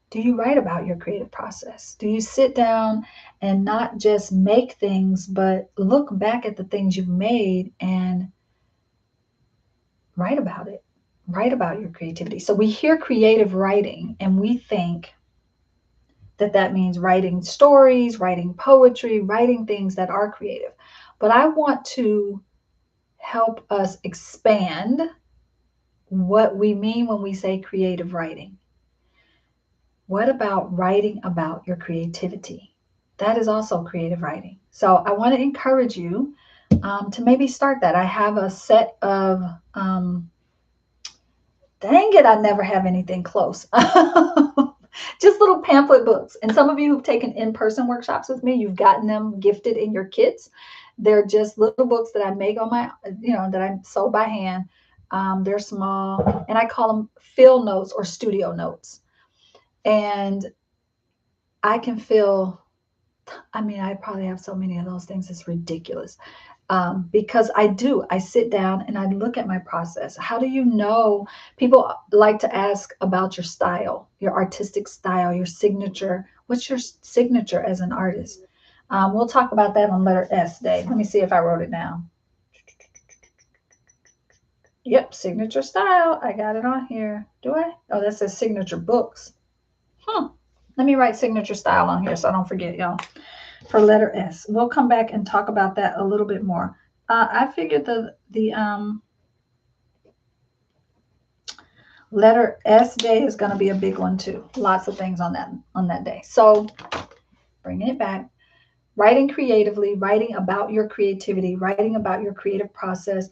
Do you write about your creative process? Do you sit down and not just make things, but look back at the things you've made and write about it? Write about your creativity. So we hear creative writing and we think that that means writing stories, writing poetry, writing things that are creative. But I want to help us expand what we mean when we say creative writing. What about writing about your creativity? That is also creative writing. So I want to encourage you to maybe start that. I have a set of, dang it, I never have anything close. Just little pamphlet books. And some of you who've taken in-person workshops with me, you've gotten them gifted in your kits. They're just little books that I make on my, that I sew by hand. They're small, and I call them fill notes or studio notes. And I can feel, I mean, I probably have so many of those things. It's ridiculous. Because I sit down and I look at my process. How do you know? People like to ask about your style, your artistic style, your signature. What's your signature as an artist? We'll talk about that on letter S day. Let me see if I wrote it down. Yep, signature style. I got it on here. Do I? Oh, that says signature books. Let me write signature style on here so I don't forget, y'all. For letter S, we'll come back and talk about that a little bit more. I figured the letter S day is going to be a big one too. Lots of things on that day. So bringing it back, writing creatively, writing about your creativity, writing about your creative process.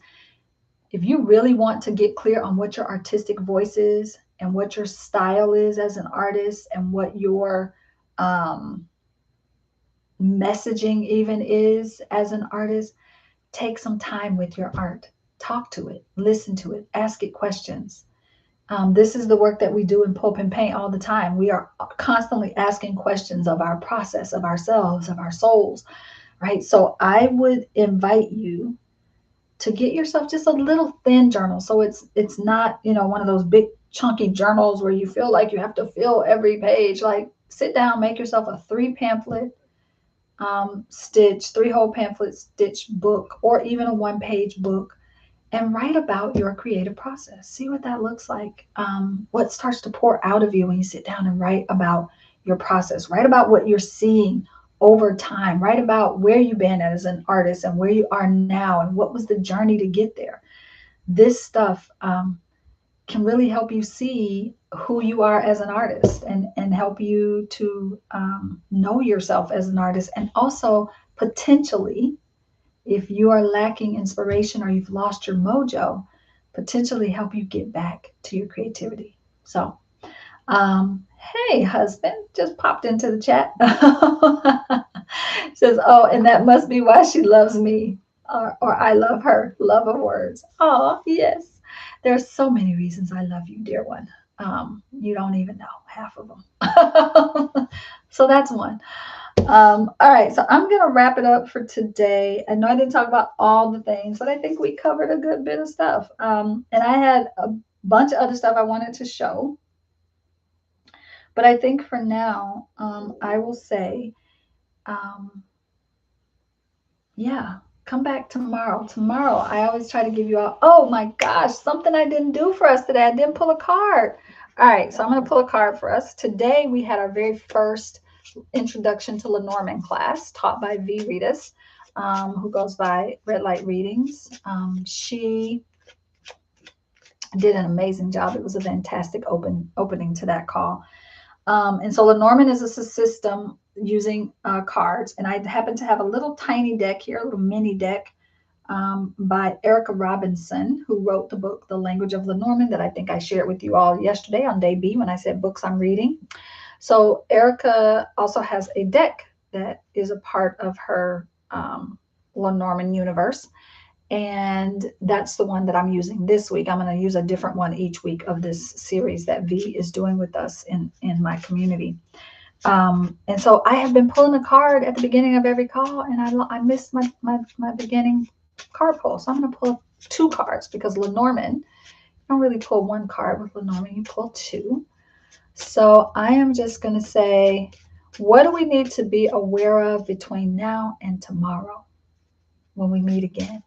If you really want to get clear on what your artistic voice is and what your style is as an artist and what your messaging even is as an artist, take some time with your art. Talk to it, listen to it, ask it questions. This is the work that we do in Pulp and Paint all the time. We are constantly asking questions of our process, of ourselves, of our souls, right? So I would invite you to get yourself just a little thin journal. So it's not, one of those big chunky journals where you feel like you have to fill every page. Like sit down, make yourself a 3-pamphlet stitch, 3-whole pamphlet stitch book, or even a 1-page book, and write about your creative process. See what that looks like. What starts to pour out of you when you sit down and write about your process. Write about what you're seeing over time. Write about where you've been as an artist and where you are now and what was the journey to get there. This stuff can really help you see who you are as an artist and help you to know yourself as an artist, and also potentially, if you are lacking inspiration or you've lost your mojo, potentially help you get back to your creativity. So, hey, husband just popped into the chat. Says, oh, and that must be why she loves me, or I love her. Love of words. Oh, yes. There's so many reasons I love you, dear one. You don't even know half of them. So that's one. All right, so I'm going to wrap it up for today. I know I didn't talk about all the things, but I think we covered a good bit of stuff. And I had a bunch of other stuff I wanted to show. But I think for now, I will say, yeah, come back tomorrow. Tomorrow, I always try to give you all, oh my gosh, something I didn't do for us today. I didn't pull a card. All right, so I'm going to pull a card for us. Today, we had our very first Introduction to Lenormand class taught by V. Ritas, who goes by Red Light Readings. She did an amazing job. It was a fantastic opening to that call. And so Lenormand is a system using cards. And I happen to have a little tiny deck here, a little mini deck by Erica Robinson, who wrote the book, The Language of Lenormand, that I think I shared with you all yesterday on day B when I said books I'm reading. So Erica also has a deck that is a part of her Lenormand universe. And that's the one that I'm using this week. I'm going to use a different one each week of this series that V is doing with us in my community. And so I have been pulling a card at the beginning of every call, and I missed my beginning card pull. So I'm going to pull 2 cards because Lenormand, you don't really pull 1 card with Lenormand, you pull 2. So I am just going to say, what do we need to be aware of between now and tomorrow when we meet again?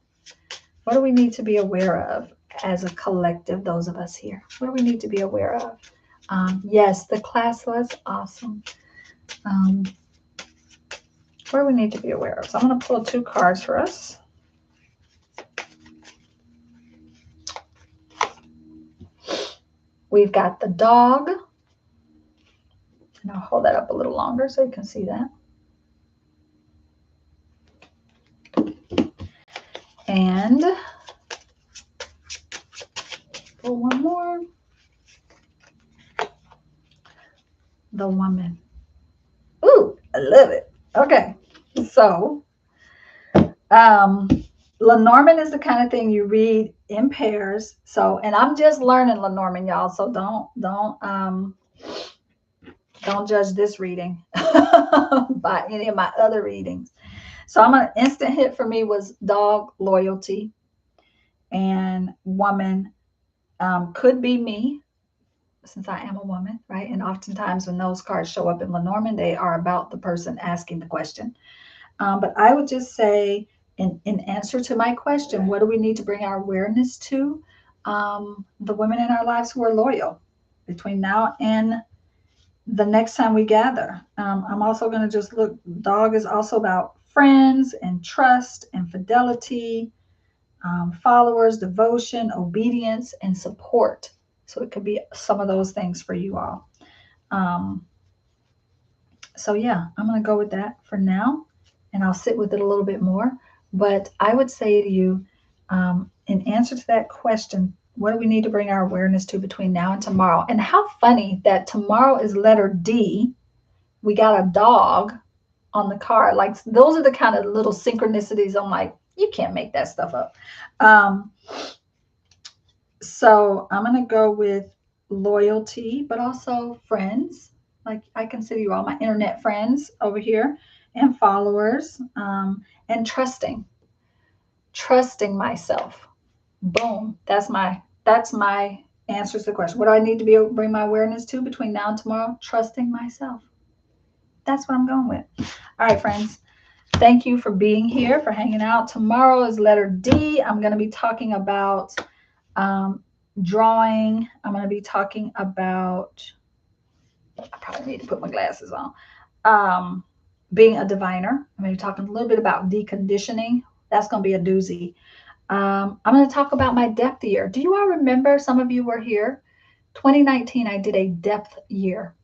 What do we need to be aware of as a collective, those of us here? What do we need to be aware of? Yes, the class was awesome. What do we need to be aware of? So I'm going to pull 2 cards for us. We've got the dog. And I'll hold that up a little longer so you can see that. And pull 1 more. The woman. Ooh, I love it. Okay. So, Lenormand is the kind of thing you read in pairs. So, and I'm just learning Lenormand, y'all. So don't judge this reading by any of my other readings. So I'm an instant hit for me was dog loyalty, and woman could be me, since I am a woman, right? And oftentimes when those cards show up in Lenormand, they are about the person asking the question. But I would just say, in answer to my question, what do we need to bring our awareness to? The women in our lives who are loyal between now and the next time we gather. I'm also going to just look, dog is also about friends and trust and fidelity, followers, devotion, obedience, and support. So it could be some of those things for you all. Um, so yeah, I'm going to go with that for now, and I'll sit with it a little bit more. But I would say to you, in answer to that question, what do we need to bring our awareness to between now and tomorrow? And how funny that tomorrow is letter D. We got a dog on the card. Like, those are the kind of little synchronicities. I'm like, you can't make that stuff up. So I'm going to go with loyalty, but also friends. Like, I consider you all my internet friends over here, and followers, and trusting myself. Boom. That's my answer to the question. What do I need to be able to bring my awareness to between now and tomorrow? Trusting myself. That's what I'm going with. All right, friends. Thank you for being here, for hanging out. Tomorrow is letter D. I'm going to be talking about drawing. I'm going to be talking about, I probably need to put my glasses on, being a diviner. I'm going to be talking a little bit about deconditioning. That's going to be a doozy. I'm going to talk about my depth year. Do you all remember? Some of you were here. 2019, I did a depth year.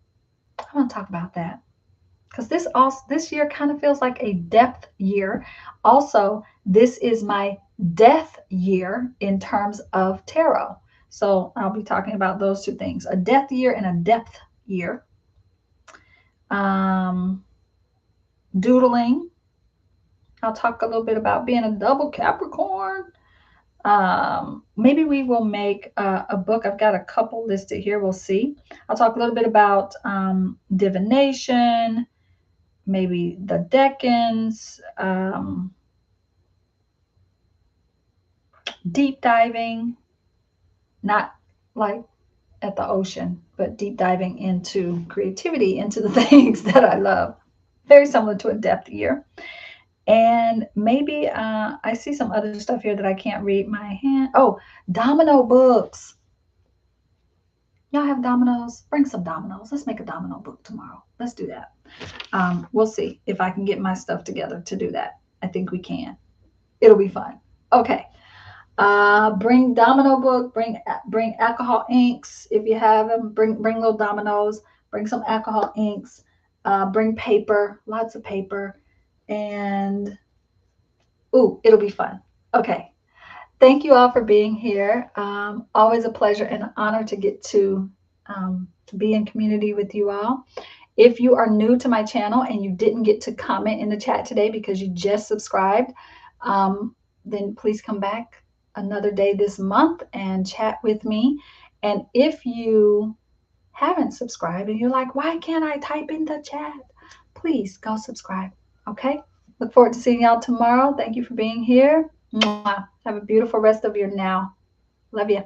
I'm going to talk about that, because this year kind of feels like a depth year. Also, this is my death year in terms of tarot. So I'll be talking about those two things, a death year and a depth year. Doodling. I'll talk a little bit about being a double Capricorn. Maybe we will make a book. I've got a couple listed here. We'll see. I'll talk a little bit about divination, maybe the decans, deep diving, not like at the ocean, but deep diving into creativity, into the things that I love. Very similar to a depth year. And maybe I see some other stuff here that I can't read my hand. Oh, domino books. Y'all have dominoes? Bring some dominoes. Let's make a domino book tomorrow. Let's do that. We'll see if I can get my stuff together to do that. I think we can. It'll be fun. Okay. Bring domino book. Bring alcohol inks if you have them. Bring little dominoes. Bring some alcohol inks. Bring paper. Lots of paper. And it'll be fun. Okay. Thank you all for being here. Always a pleasure and an honor to get to be in community with you all. If you are new to my channel and you didn't get to comment in the chat today because you just subscribed, then please come back another day this month and chat with me. And if you haven't subscribed and you're like, why can't I type in the chat? Please go subscribe. Okay? Look forward to seeing y'all tomorrow. Thank you for being here. Mwah. Have a beautiful rest of your now. Love you.